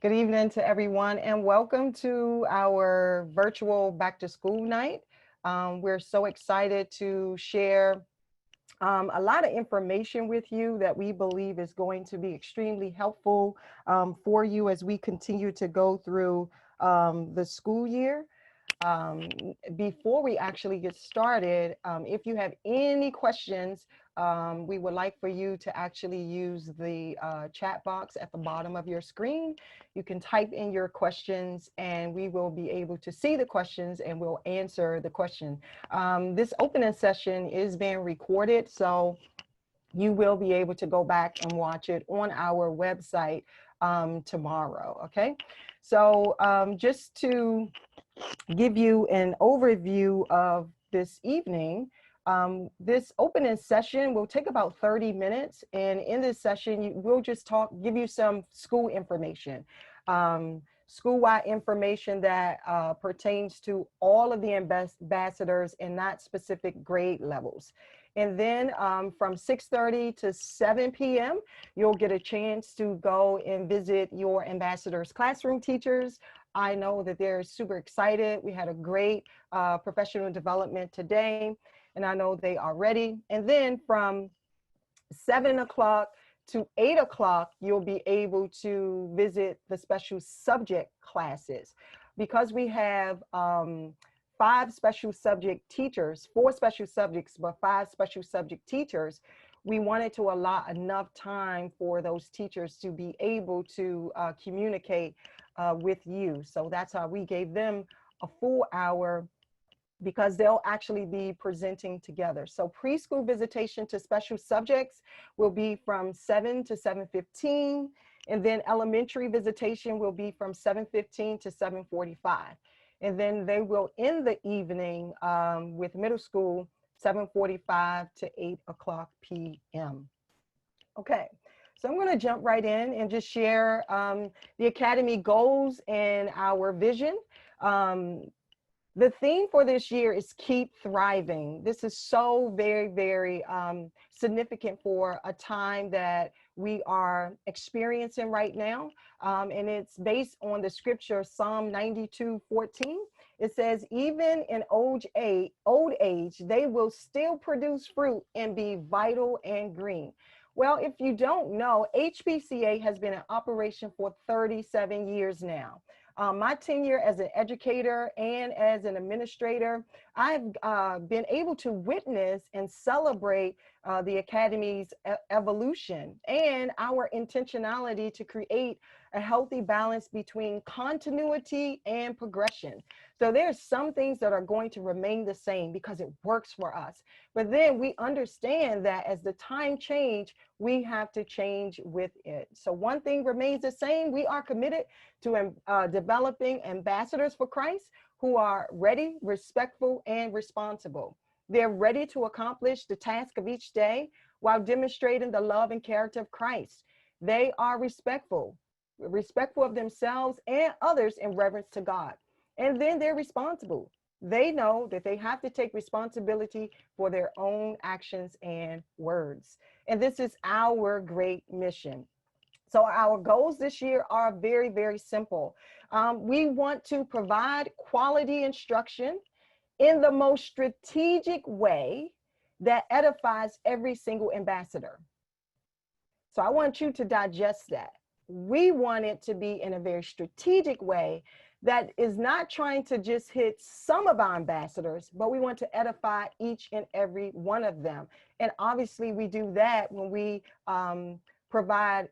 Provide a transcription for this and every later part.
Good evening to everyone, and welcome to our virtual back to school night. We're so excited to share a lot of information with you that we believe is going to be extremely helpful for you as we continue to go through the school year. Um, Before we actually get started, if you have any questions, we would like for you to actually use the chat box at the bottom of your screen. You can type in your questions and we will be able to see the questions and we'll answer the question. This opening session is being recorded, so you will be able to go back and watch it on our website tomorrow, okay? So just to give you an overview of this evening. This opening session will take about 30 minutes. And in this session, we'll just give you some school information, school-wide information that pertains to all of the ambassadors and not specific grade levels. And then from 6:30 to 7 p.m., you'll get a chance to go and visit your ambassadors' classroom teachers. I know that they're super excited. We had a great professional development today, and I know they are ready. And then from 7 o'clock to 8 o'clock, you'll be able to visit the special subject classes. Because we have 5 special subject teachers, 4 special subjects, but 5 special subject teachers, we wanted to allot enough time for those teachers to be able to communicate with you. So that's how we gave them a full hour, because they'll actually be presenting together. So preschool visitation to special subjects will be from 7 to 7:15, and then elementary visitation will be from 7:15 to 7:45. And then they will end the evening with middle school 7:45 to 8 o'clock p.m. Okay, so I'm going to jump right in and just share the Academy goals and our vision. The theme for this year is Keep Thriving. This is so very significant for a time that we are experiencing right now. And it's based on the scripture, Psalm 92:14. It says, even in old age, they will still produce fruit and be vital and green. Well, if you don't know, HBCA has been in operation for 37 years now. My tenure as an educator and as an administrator, I've been able to witness and celebrate the Academy's evolution and our intentionality to create a healthy balance between continuity and progression. So there's some things that are going to remain the same because it works for us. But then we understand that as the time change, we have to change with it. So one thing remains the same. We are committed to developing ambassadors for Christ who are ready, respectful, and responsible. They're ready to accomplish the task of each day while demonstrating the love and character of Christ. They are respectful of themselves and others in reverence to God. And then they're responsible. They know that they have to take responsibility for their own actions and words. And this is our great mission. So our goals this year are very simple. We want to provide quality instruction in the most strategic way that edifies every single ambassador. So I want you to digest that. We want it to be in a very strategic way that is not trying to just hit some of our ambassadors, but we want to edify each and every one of them. And obviously we do that when we provide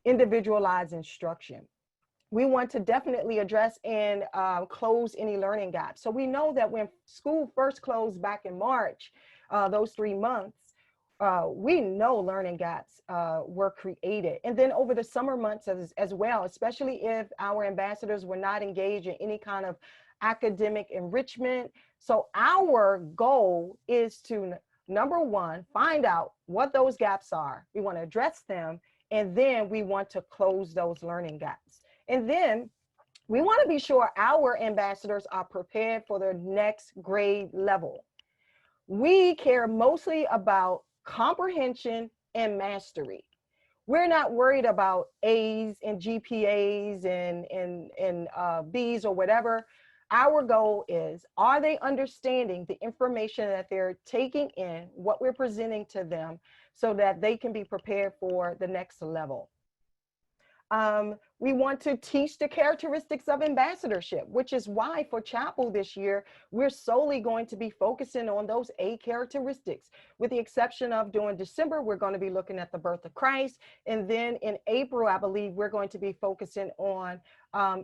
individualized instruction. We want to definitely address and close any learning gaps. So we know that when school first closed back in March, those 3 months, we know learning gaps were created. And then over the summer months as well, especially if our ambassadors were not engaged in any kind of academic enrichment. So our goal is to, number one, find out what those gaps are. We want to address them, and then we want to close those learning gaps. And then we want to be sure our ambassadors are prepared for their next grade level. We care mostly about comprehension and mastery. we're not worried about A's and GPAs and B's or whatever. Our goal is, are they understanding the information that they're taking in, what we're presenting to them, so that they can be prepared for the next level? We want to teach the characteristics of ambassadorship, which is why for chapel this year, we're solely going to be focusing on those 8 characteristics, with the exception of during December, we're going to be looking at the birth of Christ. And then in April, I believe we're going to be focusing on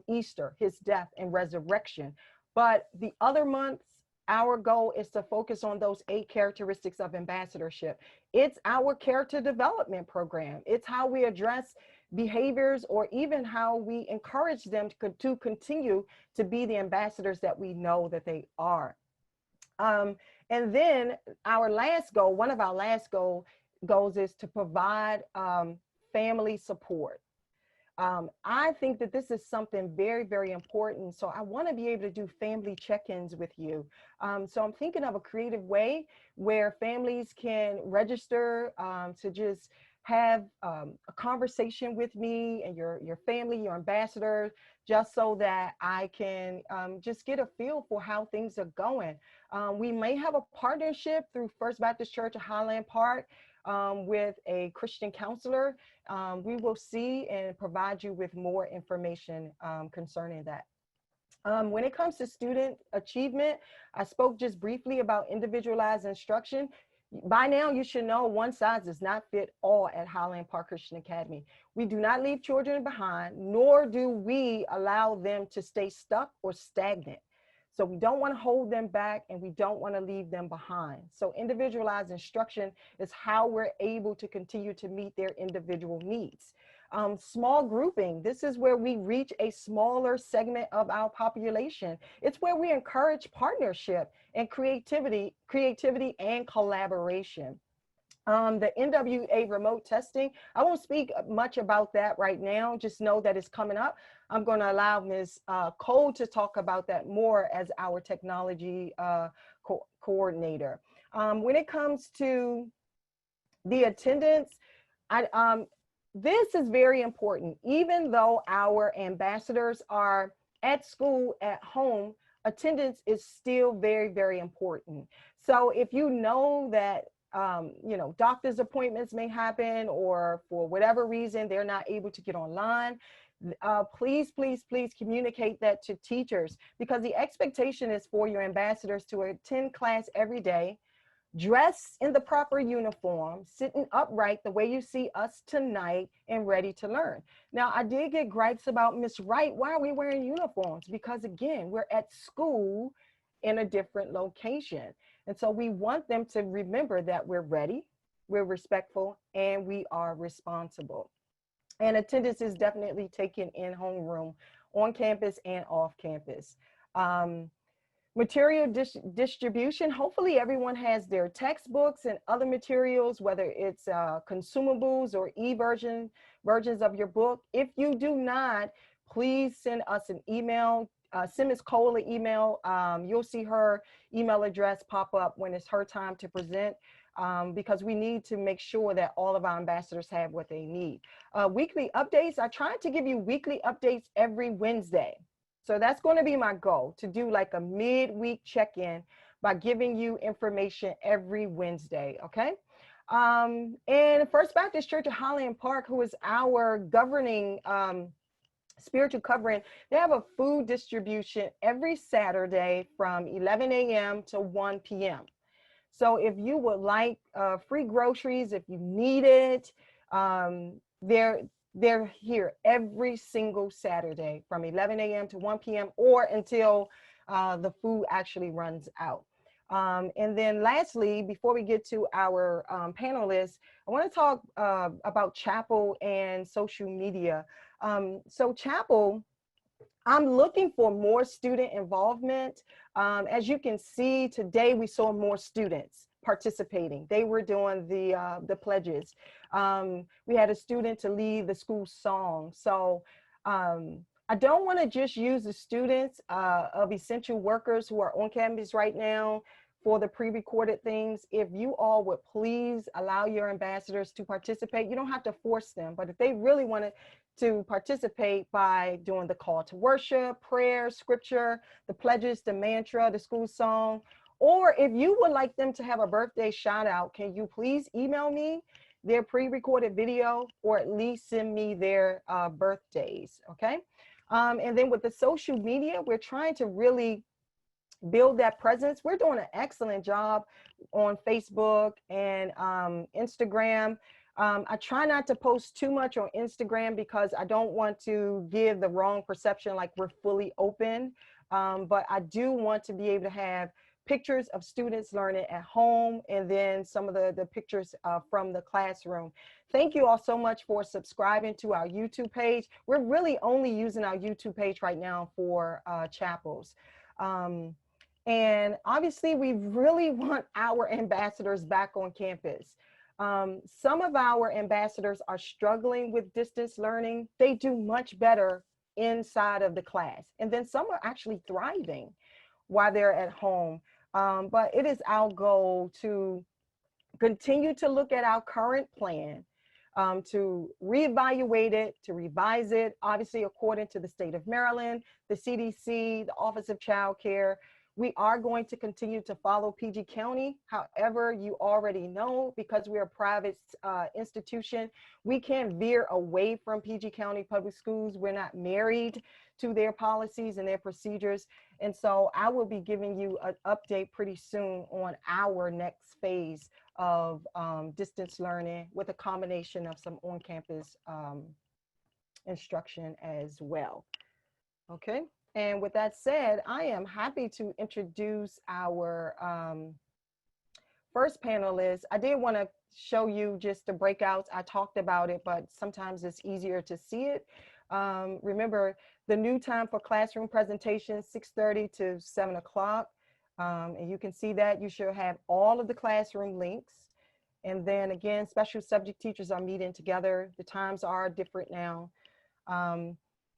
Easter, his death and resurrection. But the other months, our goal is to focus on those 8 characteristics of ambassadorship. It's our character development program. It's how we address behaviors, or even how we encourage them to continue to be the ambassadors that we know that they are. And then our last goal, one of our last goals is to provide family support. I think that this is something very, very important. So I want to be able to do family check-ins with you. So I'm thinking of a creative way where families can register to just have a conversation with me and your family, your ambassadors, just so that I can just get a feel for how things are going. We may have a partnership through First Baptist Church of Highland Park with a Christian counselor. We will see and provide you with more information concerning that. When it comes to student achievement, I spoke just briefly about individualized instruction. By now, you should know one size does not fit all at Highland Park Christian Academy. We do not leave children behind, nor do we allow them to stay stuck or stagnant. So we don't want to hold them back, and we don't want to leave them behind. So individualized instruction is how we're able to continue to meet their individual needs. Small grouping, this is where we reach a smaller segment of our population. It's where we encourage partnership and creativity and collaboration. The NWA remote testing, I won't speak much about that right now. Just know that it's coming up. I'm going to allow Ms. Cole to talk about that more as our technology coordinator. When it comes to the attendance, this is very important. Even though our ambassadors are at school, at home, attendance is still very, very important. So if you know that doctor's appointments may happen, or for whatever reason they're not able to get online, please communicate that to teachers, because the expectation is for your ambassadors to attend class every day, dressed in the proper uniform, sitting upright the way you see us tonight, and ready to learn. Now, I did get gripes about Miss Wright, why are we wearing uniforms? Because again, we're at school in a different location. And so we want them to remember that we're ready, we're respectful, and we are responsible. And attendance is definitely taken in homeroom, on campus and off campus. Material distribution, hopefully everyone has their textbooks and other materials, whether it's consumables or versions of your book. If you do not, please send us an email. Send Ms. Cole an email. You'll see her email address pop up when it's her time to present, because we need to make sure that all of our ambassadors have what they need. Weekly updates, I try to give you weekly updates every Wednesday. So that's going to be my goal, to do like a midweek check-in by giving you information every Wednesday, okay? And First Baptist Church of Highland Park, who is our governing spiritual covering, they have a food distribution every Saturday from 11 a.m. to 1 p.m. So if you would like free groceries, if you need it, they're here every single Saturday from 11 a.m. to 1 p.m. or until the food actually runs out. And then lastly, before we get to our panelists, I want to talk about chapel and social media. So chapel, I'm looking for more student involvement. As you can see today, we saw more students participating. They were doing the pledges. We had a student to lead the school song. So I don't want to just use the students of essential workers who are on campus right now for the pre-recorded things. If you all would please allow your ambassadors to participate, you don't have to force them, but if they really wanted to participate by doing the call to worship, prayer, scripture, the pledges, the mantra, the school song, or if you would like them to have a birthday shout out, can you please email me their pre-recorded video, or at least send me their birthdays, okay? And then with the social media, we're trying to really build that presence. We're doing an excellent job on Facebook and Instagram. I try not to post too much on Instagram because I don't want to give the wrong perception like we're fully open. But I do want to be able to have pictures of students learning at home, and then some of the pictures from the classroom. Thank you all so much for subscribing to our YouTube page. We're really only using our YouTube page right now for chapels. And obviously, we really want our ambassadors back on campus. Some of our ambassadors are struggling with distance learning. They do much better inside of the class. And then some are actually thriving while they're at home. But it is our goal to continue to look at our current plan, to reevaluate it, to revise it, obviously according to the state of Maryland, the CDC, the Office of Child Care. We are going to continue to follow PG County. However, you already know, because we're a private institution, we can veer away from PG County Public Schools. We're not married to their policies and their procedures. And so I will be giving you an update pretty soon on our next phase of distance learning, with a combination of some on-campus instruction as well. Okay. And with that said, I am happy to introduce our first panelist. I did want to show you just the breakouts. I talked about it, but sometimes it's easier to see it. Remember, the new time for classroom presentations, 6:30 to 7 o'clock. And you can see that. You should have all of the classroom links. And then again, special subject teachers are meeting together. The times are different now.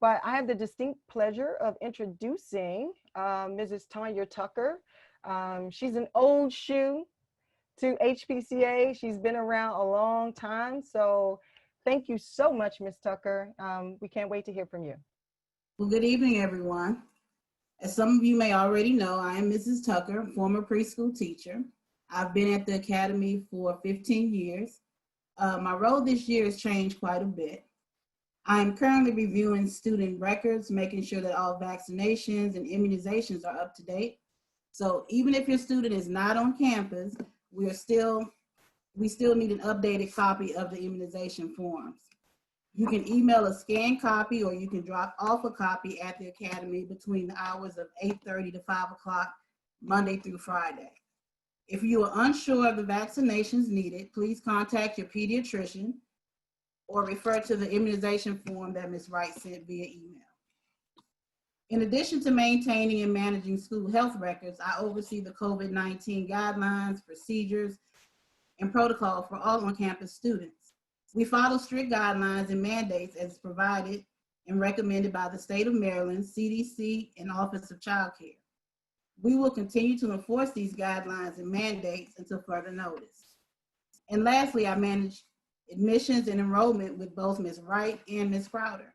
But I have the distinct pleasure of introducing Mrs. Tanya Tucker. She's an old shoe to HPCA. She's been around a long time. So thank you so much, Ms. Tucker. We can't wait to hear from you. Well, good evening, everyone. As some of you may already know, I am Mrs. Tucker, former preschool teacher. I've been at the Academy for 15 years. My role this year has changed quite a bit. I am currently reviewing student records, making sure that all vaccinations and immunizations are up to date. So even if your student is not on campus, we still need an updated copy of the immunization forms. You can email a scanned copy, or you can drop off a copy at the Academy between the hours of 8:30 to 5 o'clock, Monday through Friday. If you are unsure of the vaccinations needed, please contact your pediatrician or refer to the immunization form that Ms. Wright sent via email. In addition to maintaining and managing school health records, I oversee the COVID-19 guidelines, procedures, and protocol for all on-campus students. We follow strict guidelines and mandates as provided and recommended by the state of Maryland, CDC, and Office of Child Care. We will continue to enforce these guidelines and mandates until further notice. And lastly, I manage admissions and enrollment with both Ms. Wright and Ms. Crowder.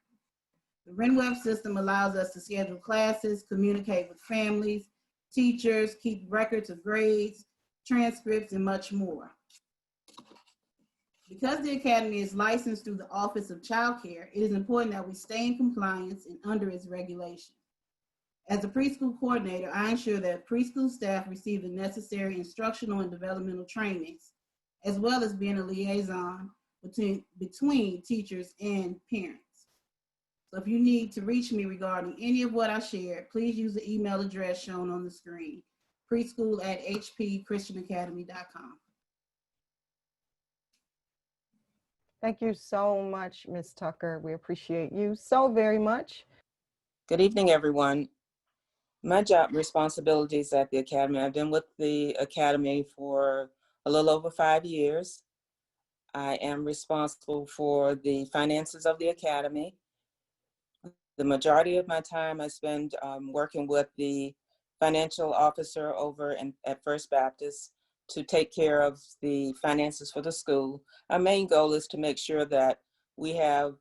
The RenWeb system allows us to schedule classes, communicate with families, teachers, keep records of grades, transcripts, and much more. Because the Academy is licensed through the Office of Child Care, it is important that we stay in compliance and under its regulation. As a preschool coordinator, I ensure that preschool staff receive the necessary instructional and developmental trainings, as well as being a liaison between teachers and parents. So if you need to reach me regarding any of what I shared, please use the email address shown on the screen, preschool@hpchristianacademy.com. Thank you so much, Ms. Tucker. We appreciate you so very much. Good evening, everyone. My job responsibilities at the Academy, I've been with the Academy for a little over 5 years. I am responsible for the finances of the Academy. The majority of my time I spend working with the financial officer over at First Baptist to take care of the finances for the school. Our main goal is to make sure that we have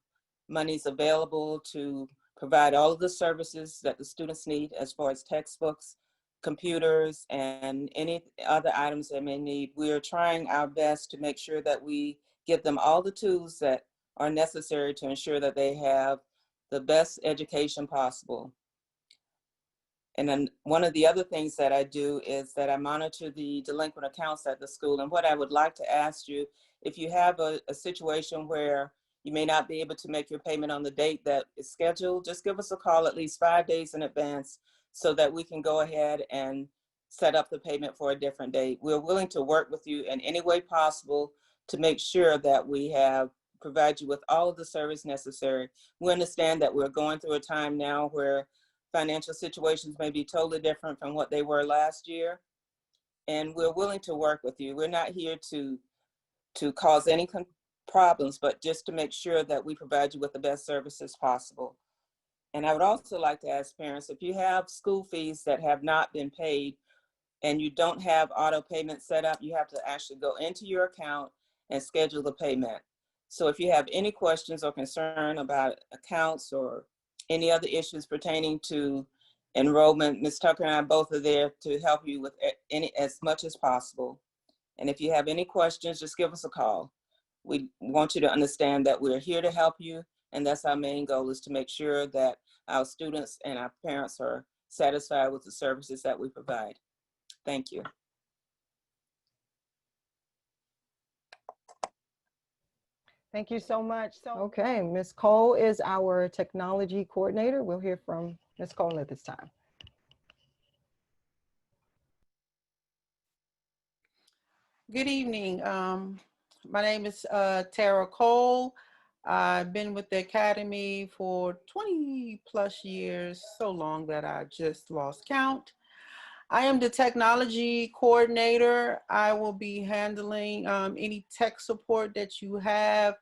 monies available to provide all of the services that the students need as far as textbooks, computers, and any other items they may need. We are trying our best to make sure that we give them all the tools that are necessary to ensure that they have the best education possible. And then one of the other things that I do is that I monitor the delinquent accounts at the school. And what I would like to ask you, if you have a situation where you may not be able to make your payment on the date that is scheduled, just give us a call at least 5 days in advance so that we can go ahead and set up the payment for a different date. We're willing to work with you in any way possible to make sure that we provide you with all of the service necessary. We understand that we're going through a time now where financial situations may be totally different from what they were last year. And we're willing to work with you. We're not here to cause any problems, but just to make sure that we provide you with the best services possible. And I would also like to ask parents, if you have school fees that have not been paid and you don't have auto payment set up, you have to actually go into your account and schedule the payment. So if you have any questions or concern about accounts or any other issues pertaining to enrollment, Ms. Tucker and I both are there to help you with as much as possible. And if you have any questions, just give us a call. We want you to understand that we're here to help you, and that's our main goal, is to make sure that our students and our parents are satisfied with the services that we provide. Thank you. Thank you so much. Okay, Ms. Cole is our technology coordinator. We'll hear from Ms. Cole at this time. Good evening. My name is Tara Cole. I've been with the Academy for 20 plus years, so long that I just lost count. I am the technology coordinator. I will be handling any tech support that you have,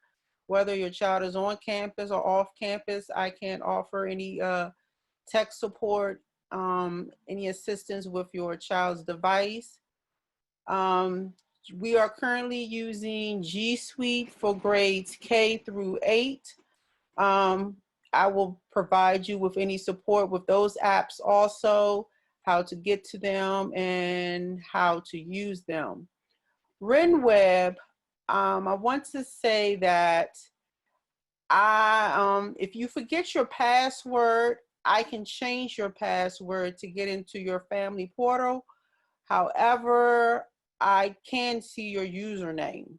whether your child is on campus or off campus. I can offer any tech support, any assistance with your child's device. We are currently using G Suite for grades K through 8. I will provide you with any support with those apps also, how to get to them and how to use them. RenWeb, I want to say that if you forget your password, I can change your password to get into your family portal. However, I can see your username.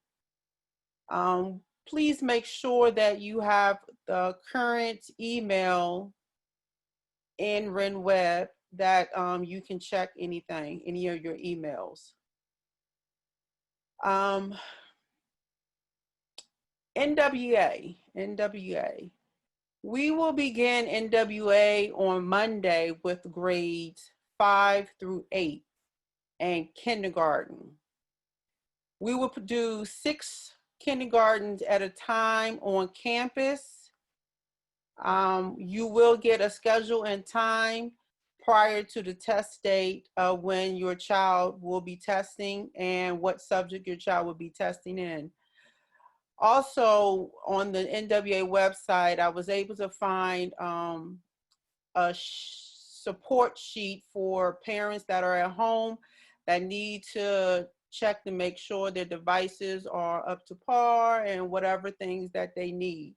Please make sure that you have the current email in RenWeb that you can check anything, any of your emails. NWA. We will begin NWA on Monday with grades 5 through 8 and kindergarten. We will do 6 kindergartens at a time on campus. You will get a schedule and time prior to the test date of when your child will be testing and what subject your child will be testing in. Also, on the NWA website, I was able to find a support sheet for parents that are at home that need to check to make sure their devices are up to par and whatever things that they need.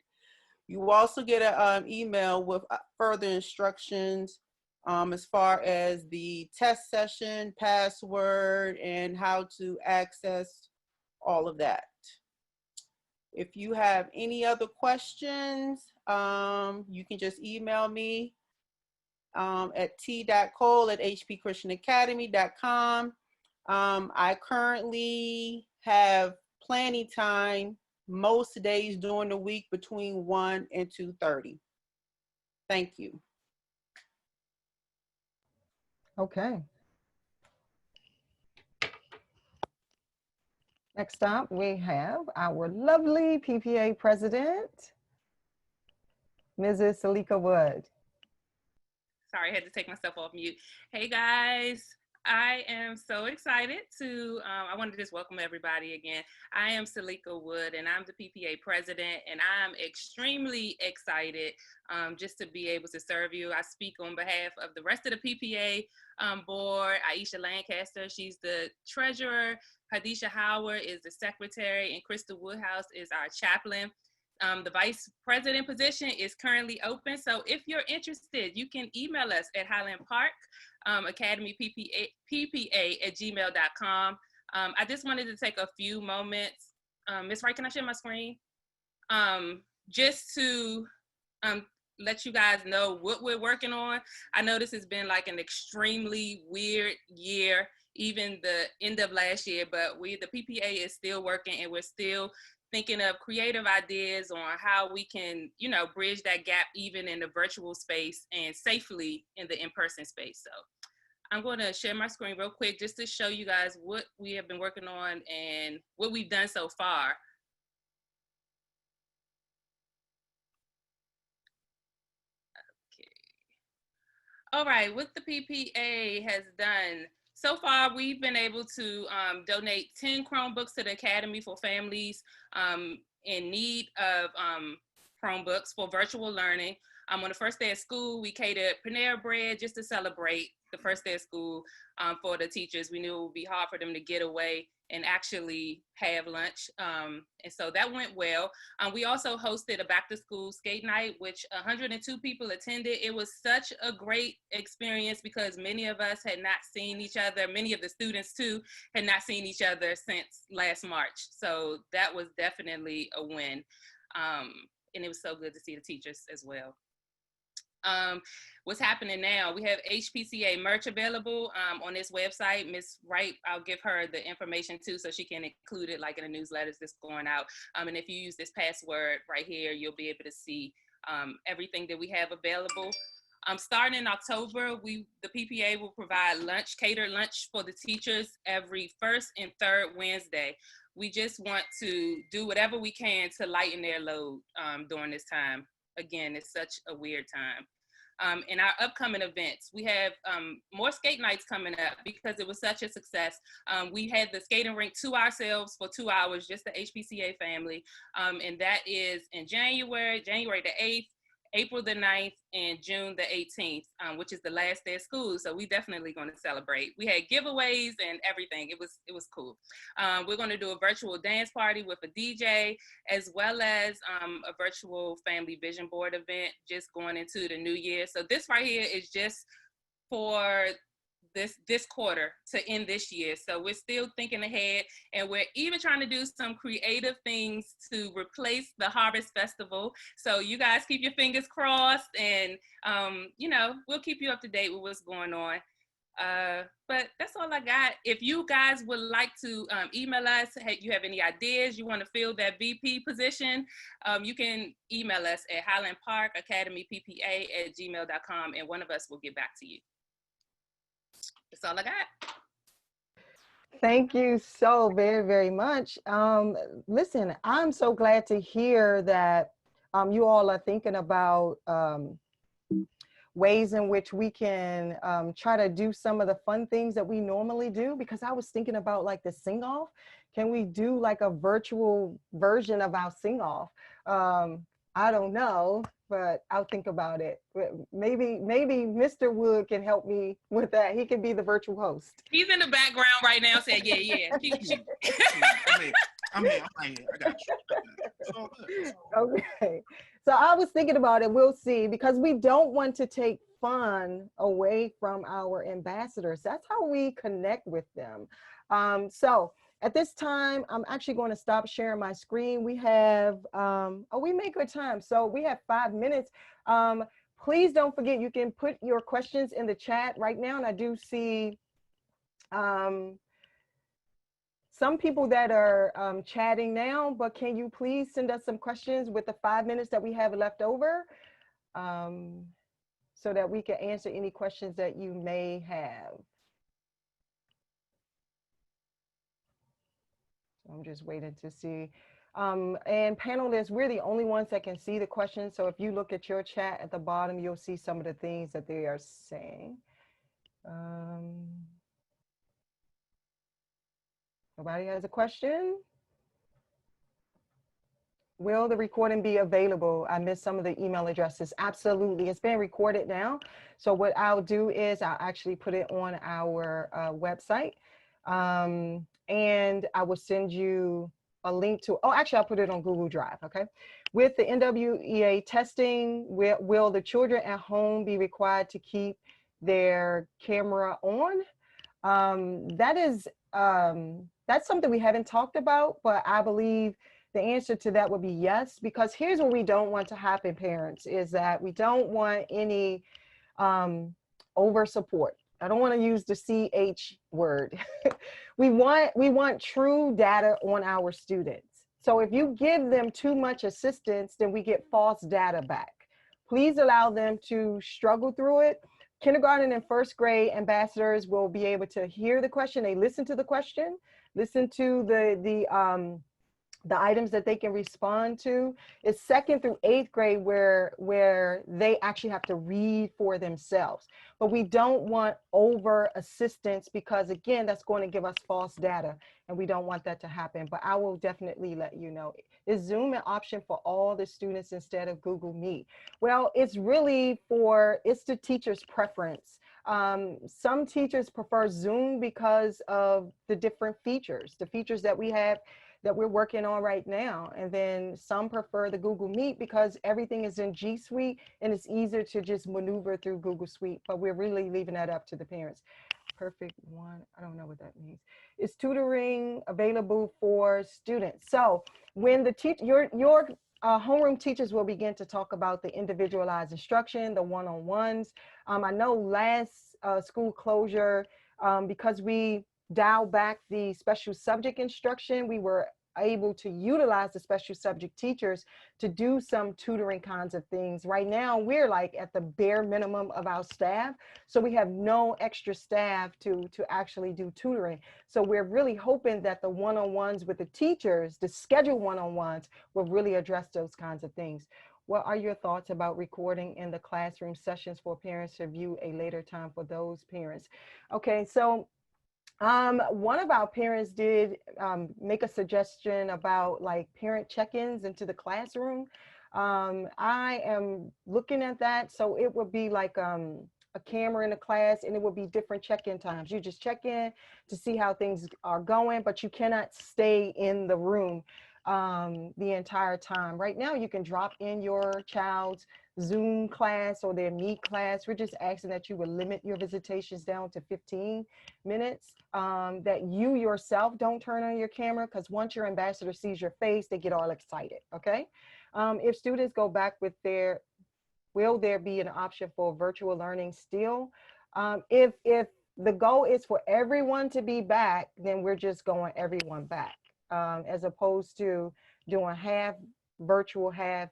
You will also get an email with further instructions as far as the test session, password, and how to access all of that. If you have any other questions, you can just email me at t.cole@hpchristianacademy.com. I currently have planning time most days during the week between 1 and 2:30. Thank you. Okay. Next up, we have our lovely PPA president, Mrs. Salika Wood. Sorry, I had to take myself off mute. Hey guys, I am so excited to, I want to just welcome everybody again. I am Salika Wood and I'm the PPA president, and I'm extremely excited just to be able to serve you. I speak on behalf of the rest of the PPA board. Aisha Lancaster, she's the treasurer. Hadisha Howard is the secretary, and Crystal Woodhouse is our chaplain. The vice president position is currently open. So if you're interested, you can email us at Highland Park Academy PPA@gmail.com. I just wanted to take a few moments. Ms. Wright, can I share my screen? Just to let you guys know what we're working on. I know this has been like an extremely weird year, even the end of last year, but the PPA is still working, and we're still thinking of creative ideas on how we can, bridge that gap even in the virtual space and safely in the in-person space. So I'm going to share my screen real quick just to show you guys what we have been working on and what we've done so far. Okay. All right, what the PPA has done. So far, we've been able to donate 10 Chromebooks to the Academy for families in need of Chromebooks for virtual learning. On the first day of school, we catered Panera Bread just to celebrate the first day of school for the teachers. We knew it would be hard for them to get away and actually have lunch. And so that went well. We also hosted a back to school skate night, which 102 people attended. It was such a great experience because many of us had not seen each other. Many of the students too had not seen each other since last March. So that was definitely a win. And it was so good to see the teachers as well. What's happening now, we have HPCA merch available on this website. Ms. Wright, I'll give her the information too so she can include it like in the newsletters that's going out. And if you use this password right here, you'll be able to see everything that we have available. Starting in October, the PPA will provide catered lunch for the teachers every first and third Wednesday. We just want to do whatever we can to lighten their load during this time. Again, it's such a weird time. In our upcoming events, we have more skate nights coming up because it was such a success. We had the skating rink to ourselves for 2 hours, just the HPCA family. And that is in January the 8th, April the 9th, and June the 18th, which is the last day of school. So we definitely going to celebrate. We had giveaways and everything. It was cool. We're going to do a virtual dance party with a DJ, as well as a virtual family vision board event just going into the new year. So this right here is just for this quarter to end this year. So we're still thinking ahead, and we're even trying to do some creative things to replace the Harvest Festival. So you guys keep your fingers crossed, and we'll keep you up to date with what's going on. But that's all I got. If you guys would like to email us, hey, you have any ideas, you want to fill that VP position, you can email us at Highland Park Academy PPA@gmail.com, and one of us will get back to you. That's all I got. Thank you so very, very much. Listen, I'm so glad to hear that you all are thinking about ways in which we can try to do some of the fun things that we normally do, because I was thinking about like the sing-off. Can we do like a virtual version of our sing-off? I don't know, but I'll think about it. Maybe Mr. Wood can help me with that. He can be the virtual host. He's in the background right now saying, yeah. I'm here. I got you. It's all good. Okay. So I was thinking about it. We'll see, because we don't want to take fun away from our ambassadors. That's how we connect with them. So at this time, I'm actually going to stop sharing my screen. We have, we make good time. So we have 5 minutes. Please don't forget, you can put your questions in the chat right now. And I do see some people that are chatting now, but can you please send us some questions with the 5 minutes that we have left over, so that we can answer any questions that you may have. I'm just waiting to see. And panelists, we're the only ones that can see the questions. So if you look at your chat at the bottom, you'll see some of the things that they are saying. Nobody has a question? Will the recording be available? I missed some of the email addresses. Absolutely. It's being recorded now. So what I'll do is I'll actually put it on our website. And I will send you a link to, oh, actually, I'll put it on Google Drive, okay? With the NWEA testing, will the children at home be required to keep their camera on? That's something we haven't talked about, but I believe the answer to that would be yes, because here's what we don't want to happen, parents, is that we don't want any over support. I don't want to use the CH word. we want true data on our students. So if you give them too much assistance, then we get false data back. Please allow them to struggle through it. Kindergarten and first grade ambassadors will be able to hear the question. They listen to the question, listen to the items that they can respond to. It's second through eighth grade where they actually have to read for themselves. But we don't want over assistance, because again, that's going to give us false data, and we don't want that to happen. But I will definitely let you know. Is Zoom an option for all the students instead of Google Meet? Well, it's the teacher's preference. Some teachers prefer Zoom because of the different features, the features that we have that we're working on right now. And then some prefer the Google Meet because everything is in G Suite and it's easier to just maneuver through Google Suite, but we're really leaving that up to the parents. Perfect one, I don't know what that means. Is tutoring available for students? So when the your homeroom teachers will begin to talk about the individualized instruction, the one-on-ones. I know last school closure, because we dial back the special subject instruction, we were able to utilize the special subject teachers to do some tutoring kinds of things. Right now, we're like at the bare minimum of our staff. So we have no extra staff to actually do tutoring. So we're really hoping that the one-on-ones with the teachers, the scheduled one-on-ones, will really address those kinds of things. What are your thoughts about recording in the classroom sessions for parents to view a later time for those parents? Okay, so one of our parents did make a suggestion about like parent check-ins into the classroom. I am looking at that. So it would be like a camera in the class, and it would be different check-in times. You just check in to see how things are going, but you cannot stay in the room the entire time. Right now, you can drop in your child's Zoom class or their Meet class. We're just asking that you would limit your visitations down to 15 minutes, that you yourself don't turn on your camera, because once your ambassador sees your face, they get all excited, okay? If students go back with will there be an option for virtual learning still? If the goal is for everyone to be back, then we're just going everyone back, as opposed to doing half virtual, half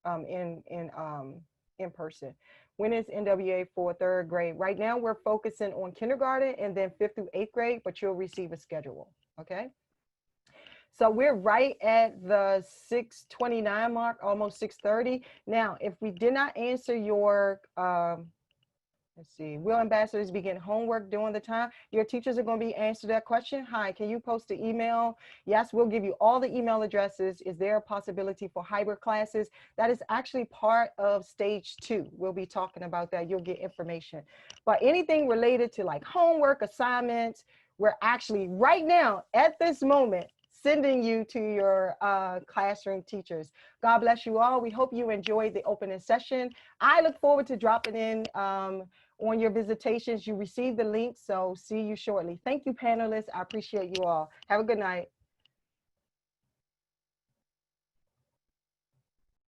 in person. When is NWA for third grade? Right now, we're focusing on kindergarten and then 5th through 8th grade, but you'll receive a schedule, okay? So we're right at the 6:29 mark, almost 6:30. Now, if we did not answer your, let's see, will ambassadors begin homework during the time? Your teachers are going to be answered that question. Hi, can you post the email? Yes, we'll give you all the email addresses. Is there a possibility for hybrid classes? That is actually part of stage 2. We'll be talking about that. You'll get information. But anything related to like homework, assignments, we're actually right now at this moment sending you to your classroom teachers. God bless you all. We hope you enjoyed the opening session. I look forward to dropping in on your visitations. You received the link, so see you shortly. Thank you, panelists. I appreciate you all. Have a good night.